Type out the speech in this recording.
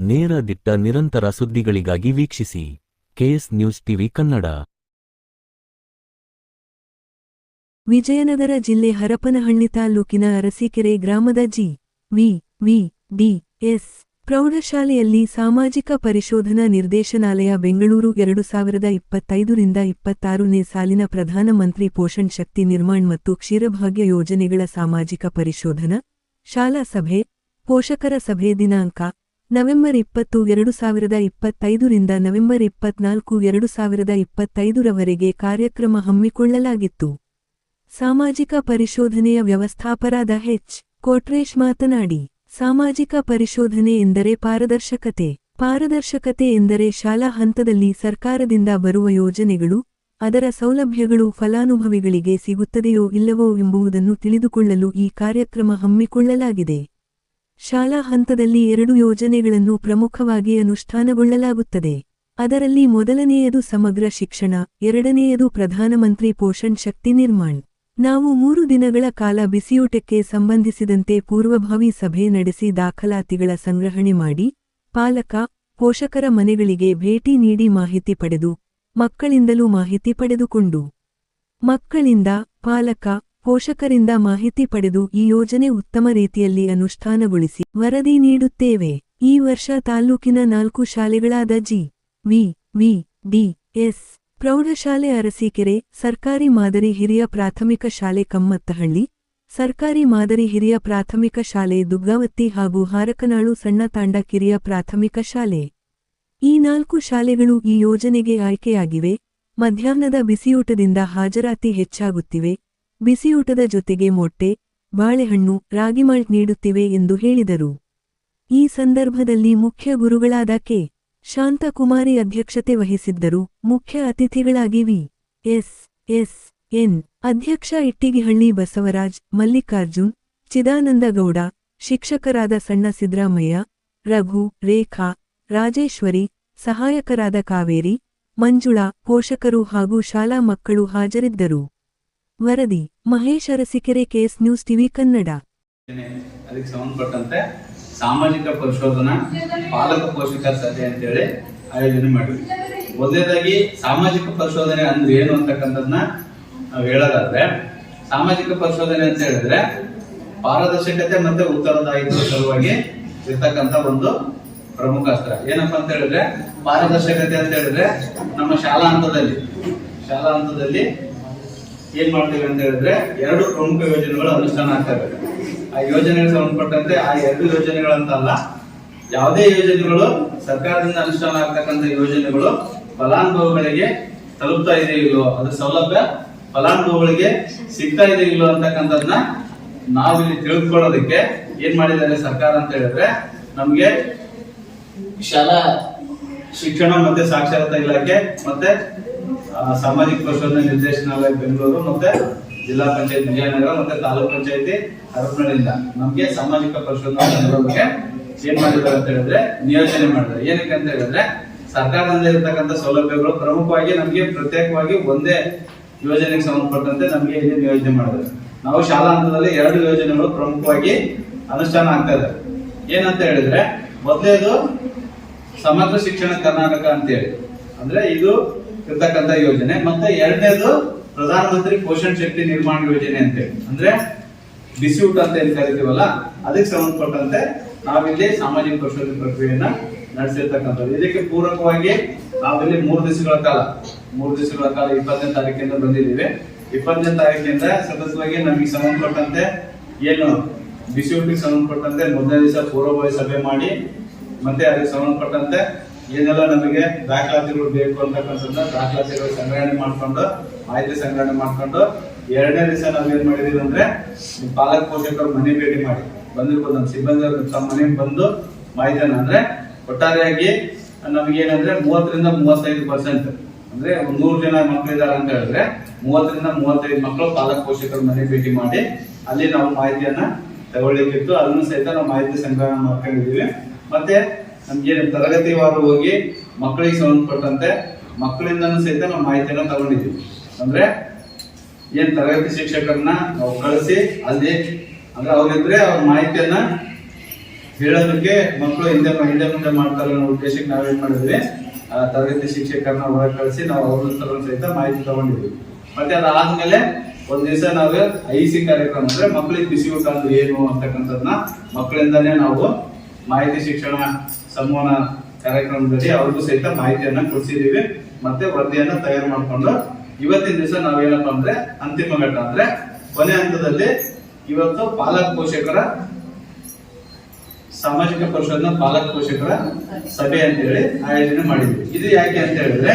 ನೇರ ದಿಟ್ಟ ನಿರಂತರ ಸುದ್ದಿಗಳಿಗಾಗಿ ವೀಕ್ಷಿಸಿ KS news TV Kannada. Vijayanagara ಜಿಲ್ಲೆ ಹರಪನಹಳ್ಳಿ ತಾಲೂಕಿನ ಅರಸೀಕೆರೆ ಗ್ರಾಮದ ಜಿ.ವಿ.ಡಿ.ಎಸ್. ಪ್ರೌಢಶಾಲೆಯಲ್ಲಿ ಸಾಮಾಜಿಕ ಪರಿಶೋಧನಾ ನಿರ್ದೇಶನಾಲಯ ಬೆಂಗಳೂರು 2025ರಿಂದ 26ನೇ ಸಾಲಿನ ಪ್ರಧಾನಮಂತ್ರಿ ಪೋಷಣ್ ಶಕ್ತಿ ನಿರ್ಮಾಣ್ ಮತ್ತು ಕ್ಷೀರಭಾಗ್ಯ ಯೋಜನೆಗಳ ಸಾಮಾಜಿಕ ಪರಿಶೋಧನಾ ಶಾಲಾ ಸಭೆ, ಪೋಷಕರ ಸಭೆ ದಿನಾಂಕ ನವೆಂಬರ್ 20, 2025ರಿಂದ ನವೆಂಬರ್ 24, 2025ರವರೆಗೆ ಕಾರ್ಯಕ್ರಮ ಹಮ್ಮಿಕೊಳ್ಳಲಾಗಿತ್ತು. ಸಾಮಾಜಿಕ ಪರಿಶೋಧನೆಯ ವ್ಯವಸ್ಥಾಪರಾದ ಎಚ್. ಕೊಟ್ರೇಶ್ ಮಾತನಾಡಿ, ಸಾಮಾಜಿಕ ಪರಿಶೋಧನೆ ಎಂದರೆ ಪಾರದರ್ಶಕತೆ. ಪಾರದರ್ಶಕತೆ ಎಂದರೆ ಶಾಲಾ ಹಂತದಲ್ಲಿ ಸರ್ಕಾರದಿಂದ ಬರುವ ಯೋಜನೆಗಳು, ಅದರ ಸೌಲಭ್ಯಗಳು ಫಲಾನುಭವಿಗಳಿಗೆ ಸಿಗುತ್ತದೆಯೋ ಇಲ್ಲವೋ ಎಂಬುದನ್ನು ತಿಳಿದುಕೊಳ್ಳಲು ಈ ಕಾರ್ಯಕ್ರಮ ಹಮ್ಮಿಕೊಳ್ಳಲಾಗಿದೆ. ಶಾಲಾ ಹಂತದಲ್ಲಿ 2 ಯೋಜನೆಗಳನ್ನು ಪ್ರಮುಖವಾಗಿ ಅನುಷ್ಠಾನಗೊಳ್ಳಲಾಗುತ್ತದೆ. ಅದರಲ್ಲಿ ಮೊದಲನೆಯದು ಸಮಗ್ರ ಶಿಕ್ಷಣ, ಎರಡನೆಯದು ಪ್ರಧಾನಮಂತ್ರಿ ಪೋಷಣ್ ಶಕ್ತಿ ನಿರ್ಮಾಣ್. ನಾವು 3 ದಿನಗಳ ಕಾಲ ಬಿಸಿಯೂಟಕ್ಕೆ ಸಂಬಂಧಿಸಿದಂತೆ ಪೂರ್ವಭಾವಿ ಸಭೆ ನಡೆಸಿ ದಾಖಲಾತಿಗಳ ಸಂಗ್ರಹಣೆ ಮಾಡಿ, ಪಾಲಕ, ಪೋಷಕರ ಮನೆಗಳಿಗೆ ಭೇಟಿ ನೀಡಿ ಮಾಹಿತಿ ಪಡೆದು, ಮಕ್ಕಳಿಂದಲೂ ಮಾಹಿತಿ ಪಡೆದುಕೊಂಡು, ಮಕ್ಕಳಿಂದ, ಪಾಲಕ, ಪೋಷಕರಿಂದ ಮಾಹಿತಿ ಪಡೆದು ಈ ಯೋಜನೆ ಉತ್ತಮ ರೀತಿಯಲ್ಲಿ ಅನುಷ್ಠಾನಗೊಳಿಸಿ ವರದಿ ನೀಡುತ್ತೇವೆ. ಈ ವರ್ಷ ತಾಲ್ಲೂಕಿನ 4 ಶಾಲೆಗಳಾದ ಜಿ.ವಿ.ಡಿ.ಎಸ್. ಪ್ರೌಢಶಾಲೆ ಅರಸೀಕೆರೆ, ಸರ್ಕಾರಿ ಮಾದರಿ ಹಿರಿಯ ಪ್ರಾಥಮಿಕ ಶಾಲೆ ಕಮ್ಮತ್ತಹಳ್ಳಿ, ಸರ್ಕಾರಿ ಮಾದರಿ ಹಿರಿಯ ಪ್ರಾಥಮಿಕ ಶಾಲೆ ದುಗ್ಗಾವತ್ತಿ ಹಾಗೂ ಹಾರಕನಾಳು ಸಣ್ಣ ತಾಂಡ ಕಿರಿಯ ಪ್ರಾಥಮಿಕ ಶಾಲೆ. ಈ 4 ಶಾಲೆಗಳು ಈ ಯೋಜನೆಗೆ ಆಯ್ಕೆಯಾಗಿವೆ. ಮಧ್ಯಾಹ್ನದ ಬಿಸಿಯೂಟದಿಂದ ಹಾಜರಾತಿ ಹೆಚ್ಚಾಗುತ್ತಿವೆ. ಬಿಸಿಯೂಟದ ಜೊತೆಗೆ ಮೊಟ್ಟೆ, ಬಾಳೆಹಣ್ಣು, ರಾಗಿಮಾಲ್ಟ್ ನೀಡುತ್ತಿವೆ ಎಂದು ಹೇಳಿದರು. ಈ ಸಂದರ್ಭದಲ್ಲಿ ಮುಖ್ಯ ಗುರುಗಳಾದ ಕೆ. ಶಾಂತಕುಮಾರಿ ಅಧ್ಯಕ್ಷತೆ ವಹಿಸಿದ್ದರು. ಮುಖ್ಯ ಅತಿಥಿಗಳಾಗಿ ವಿ.ಎಸ್.ಎನ್. ಅಧ್ಯಕ್ಷ ಇಟ್ಟಿಗಿಹಳ್ಳಿ ಬಸವರಾಜ್, ಮಲ್ಲಿಕಾರ್ಜುನ್, ಚಿದಾನಂದಗೌಡ, ಶಿಕ್ಷಕರಾದ ಸಣ್ಣ ಸಿದ್ರಾಮಯ್ಯ, ರಘು, ರೇಖಾ, ರಾಜೇಶ್ವರಿ, ಸಹಾಯಕರಾದ ಕಾವೇರಿ, ಮಂಜುಳಾ, ಪೋಷಕರು ಹಾಗೂ ಶಾಲಾ ಮಕ್ಕಳು ಹಾಜರಿದ್ದರು. ವರದಿ Mahesh, Arsikere, KS news TV Kannada. ಅದಕ್ಕೆ ಸಂಬಂಧಪಟ್ಟಂತೆ ಸಾಮಾಜಿಕ ಪರಿಶೋಧನಾ ಪಾಲಕ ಪೋಷಕರ ಸಭೆ ಅಂತೇಳಿ ಆಯೋಜನೆ ಮಾಡಿದ್ವಿ. ಮೊದಲನೇದಾಗಿ ಸಾಮಾಜಿಕ ಪರಿಶೋಧನೆ ಅಂದ್ರೆ ಏನು ಅಂತಕ್ಕಂಥದ್ದನ್ನ ನಾವು ಹೇಳೋದಾದ್ರೆ, ಸಾಮಾಜಿಕ ಪರಿಶೋಧನೆ ಅಂತ ಹೇಳಿದ್ರೆ ಪಾರದರ್ಶಕತೆ ಮತ್ತೆ ಉತ್ತರದಾಯಿತ್ವ ಸಲುವಾಗಿ ಇರ್ತಕ್ಕಂಥ ಒಂದು ಪ್ರಮುಖ ಅಸ್ತ್ರ. ಏನಪ್ಪಾ ಅಂತ ಹೇಳಿದ್ರೆ, ಪಾರದರ್ಶಕತೆ ಅಂತ ಹೇಳಿದ್ರೆ ನಮ್ಮ ಶಾಲಾ ಹಂತದಲ್ಲಿ ಏನ್ ಮಾಡ್ತೀವಿ ಅಂತ ಹೇಳಿದ್ರೆ 2 ಪ್ರಮುಖ ಯೋಜನೆಗಳು ಅನುಷ್ಠಾನ ಆಗ್ತವೆ. ಆ ಯೋಜನೆಗೆ ಸಂಬಂಧಪಟ್ಟಂತೆ ಆ 2 ಯೋಜನೆಗಳಂತಲ್ಲ, ಯಾವುದೇ ಯೋಜನೆಗಳು ಸರ್ಕಾರದಿಂದ ಅನುಷ್ಠಾನ ಆಗ್ತಕ್ಕಂಥ ಯೋಜನೆಗಳು ಫಲಾನುಭವಿಗಳಿಗೆ ತಲುಪ್ತಾ ಇದೆ ಇಲ್ಲೋ, ಅದ್ರ ಸೌಲಭ್ಯ ಫಲಾನುಭವಿಗಳಿಗೆ ಸಿಗ್ತಾ ಇದೆ ಇಲ್ಲೋ ಅಂತಕ್ಕಂಥದ್ನ ನಾವಿಲ್ಲಿ ತಿಳಿದುಕೊಳ್ಳೋದಕ್ಕೆ ಏನ್ ಮಾಡಿದ್ದಾರೆ ಸರ್ಕಾರ ಅಂತ ಹೇಳಿದ್ರೆ, ನಮ್ಗೆ ಶಾಲಾ ಶಿಕ್ಷಣ ಮತ್ತೆ ಸಾಕ್ಷರತಾ ಇಲಾಖೆ ಮತ್ತೆ ಸಾಮಾಜಿಕ ಪರಿಶೋಧನಾ ನಿರ್ದೇಶನಾಲಯ ಬೆಂಗಳೂರು ಮತ್ತೆ ಜಿಲ್ಲಾ ಪಂಚಾಯತ್ ವಿಜಯನಗರ ಮತ್ತೆ ತಾಲೂಕ್ ಪಂಚಾಯತಿ ಹರಪನಹಳ್ಳಿಯಿಂದ ನಮ್ಗೆ ಸಾಮಾಜಿಕ ಪರಿಶೋಧನಾ ಕೇಂದ್ರಕ್ಕೆ ಏನ್ ಮಾಡಿದ್ದಾರೆ ಅಂತ ಹೇಳಿದ್ರೆ ನಿಯೋಜನೆ ಮಾಡಿದ್ದಾರೆ. ಏನಕ್ಕೆ ಅಂತ ಹೇಳಿದ್ರೆ, ಸರ್ಕಾರದಿಂದ ಇರತಕ್ಕಂಥ ಸೌಲಭ್ಯಗಳು ಪ್ರಮುಖವಾಗಿ ನಮ್ಗೆ ಪ್ರತ್ಯೇಕವಾಗಿ ಒಂದೇ ಯೋಜನೆಗೆ ಸಂಬಂಧಪಟ್ಟಂತೆ ನಮ್ಗೆ ಇಲ್ಲಿ ನಿಯೋಜನೆ ಮಾಡಿದ್ದಾರೆ. ನಾವು ಶಾಲಾ ಹಂತದಲ್ಲಿ 2 ಯೋಜನೆಗಳು ಪ್ರಮುಖವಾಗಿ ಅನುಷ್ಠಾನ ಆಗ್ತಾ ಇದೆ. ಏನಂತ ಹೇಳಿದ್ರೆ, ಮೊದಲೇದು ಸಮಗ್ರ ಶಿಕ್ಷಣ ಕರ್ನಾಟಕ ಅಂತೇಳಿ, ಅಂದ್ರೆ ಇದು ಇರ್ತಕ್ಕಂಥ ಯೋಜನೆ. ಮತ್ತೆ ಎರಡನೇದು ಪ್ರಧಾನಮಂತ್ರಿ ಪೋಷಣ್ ಶಕ್ತಿ ನಿರ್ಮಾಣ ಯೋಜನೆ ಅಂತೇಳಿ, ಅಂದ್ರೆ ಬಿಸಿಯೂಟ ಅಂತ ಏನ್ ಕರಿತೀವಲ್ಲ, ಅದಕ್ಕೆ ಸಂಬಂಧಪಟ್ಟಂತೆ ನಾವಿಲ್ಲಿ ಸಾಮಾಜಿಕ ಪರಿಶೋಧನೆ ಪ್ರಕ್ರಿಯೆಯನ್ನ ನಡೆಸಿರ್ತಕ್ಕಂಥದ್ದು. ಇದಕ್ಕೆ ಪೂರಕವಾಗಿ ನಾವಿಲ್ಲಿ 3 ದಿವಸಗಳ ಕಾಲ 20ನೇ ತಾರೀಕಿಂದ ಬಂದಿದ್ದೀವಿ. 20ನೇ ತಾರೀಕಿನಿಂದ ಸತತವಾಗಿ ನಮಗೆ ಸಂಬಂಧಪಟ್ಟಂತೆ ಏನು ಬಿಸಿಯೂಟಕ್ಕೆ ಸಂಬಂಧಪಟ್ಟಂತೆ ಮೊದಲನೇ ದಿವಸ ಪೂರ್ವಭಾವಿ ಸಭೆ ಮಾಡಿ, ಮತ್ತೆ ಅದಕ್ಕೆ ಸಂಬಂಧಪಟ್ಟಂತೆ ಏನೆಲ್ಲ ನಮಗೆ ದಾಖಲಾತಿಗಳು ಬೇಕು ಅಂತಕ್ಕಂಥದ್ದನ್ನ ದಾಖಲಾತಿಗಳು ಸಂಗ್ರಹಣೆ ಮಾಡ್ಕೊಂಡು, ಮಾಹಿತಿ ಸಂಗ್ರಹಣೆ ಮಾಡ್ಕೊಂಡು, 2ನೇ ದಿವಸ ನಾವೇನ್ ಮಾಡಿದೀವಿ ಅಂದ್ರೆ ಪಾಲಕ ಪೋಷಕರು ಮನೆ ಭೇಟಿ ಮಾಡಿ ಬಂದಿರ್ಬೋದು. ನಮ್ಮ ಸಿಬ್ಬಂದಿ ತಮ್ಮ ಮನೆಗೆ ಬಂದು ಮಾಹಿತಿಯನ್ನ, ಅಂದ್ರೆ ಒಟ್ಟಾರೆಯಾಗಿ ನಮಗೇನಂದ್ರೆ 30ರಿಂದ 35%, ಅಂದ್ರೆ 100 ಜನ ಮಕ್ಕಳಿದ್ದಾರೆ ಅಂತ ಹೇಳಿದ್ರೆ 30ರಿಂದ 35 ಮಕ್ಕಳು ಪಾಲಕ ಪೋಷಕರು ಮನೆ ಭೇಟಿ ಮಾಡಿ ಅಲ್ಲಿ ನಾವು ಮಾಹಿತಿಯನ್ನ ತಗೊಳ್ಳಿಕ್ಕಿತ್ತು. ಅದನ್ನು ಸಹಿತ ನಾವು ಮಾಹಿತಿ ಸಂಗ್ರಹಣೆ ಮಾಡ್ಕೊಂಡಿದೀವಿ. ಮತ್ತೆ ನಮ್ಗೆ ತರಗತಿವಾರು ಹೋಗಿ ಮಕ್ಕಳಿಗೆ ಸಂಬಂಧಪಟ್ಟಂತೆ ಮಕ್ಕಳಿಂದನೂ ಸಹಿತ ನಾವು ಮಾಹಿತಿಯನ್ನ ತಗೊಂಡಿದ್ದೀವಿ. ಅಂದ್ರೆ ಏನ್ ತರಗತಿ ಶಿಕ್ಷಕರನ್ನ ನಾವು ಕಳಿಸಿ ಅಲ್ಲಿ ಅಂದ್ರೆ ಅವ್ರಿದ್ರೆ ಅವ್ರ ಮಾಹಿತಿಯನ್ನ ಹೇಳೋದಕ್ಕೆ ಮಕ್ಕಳು ಹಿಂದೆ ಮುಂದೆ ಮಾಡ್ತಾರೆ ಅನ್ನೋ ಉದ್ದೇಶಕ್ಕೆ ನಾವೇನ್ ಮಾಡಿದ್ವಿ, ತರಗತಿ ಶಿಕ್ಷಕರನ್ನ ಹೊರಗೆ ಕಳಿಸಿ ನಾವು ಅವ್ರ ಸಹಿತ ಮಾಹಿತಿ ತಗೊಂಡಿದ್ವಿ. ಮತ್ತೆ ಅದಾದ್ಮೇಲೆ ಒಂದ್ ದಿವಸ ನಾವು IC ಕಾರ್ಯಕ್ರಮ ಅಂದ್ರೆ ಮಕ್ಕಳಿಗೆ ಬಿಸಿ ಊಟ ಅಂದ್ರೆ ಏನು ಅಂತಕ್ಕಂಥದ್ನ ಮಕ್ಕಳಿಂದಾನೇ ನಾವು ಮಾಹಿತಿ ಶಿಕ್ಷಣ ಸಂವಹನ ಕಾರ್ಯಕ್ರಮದಲ್ಲಿ ಅವ್ರಿಗೂ ಸಹಿತ ಮಾಹಿತಿಯನ್ನ ಕೊಡ್ಸಿದೀವಿ. ಮತ್ತೆ ವರದಿಯನ್ನ ತಯಾರು ಮಾಡ್ಕೊಂಡು ಇವತ್ತಿನ ದಿವಸ ನಾವೇನಪ್ಪ ಅಂದ್ರೆ ಅಂತಿಮ ಘಟ್ಟ ಅಂದ್ರೆ ಕೊನೆ ಹಂತದಲ್ಲಿ ಇವತ್ತು ಪಾಲಕ ಪೋಷಕರ ಸಾಮಾಜಿಕ ಪರಿಷತ್ನ ಪಾಲಕ ಪೋಷಕರ ಸಭೆ ಅಂತ ಹೇಳಿ ಆಯೋಜನೆ ಮಾಡಿದ್ವಿ. ಇದು ಯಾಕೆ ಅಂತ ಹೇಳಿದ್ರೆ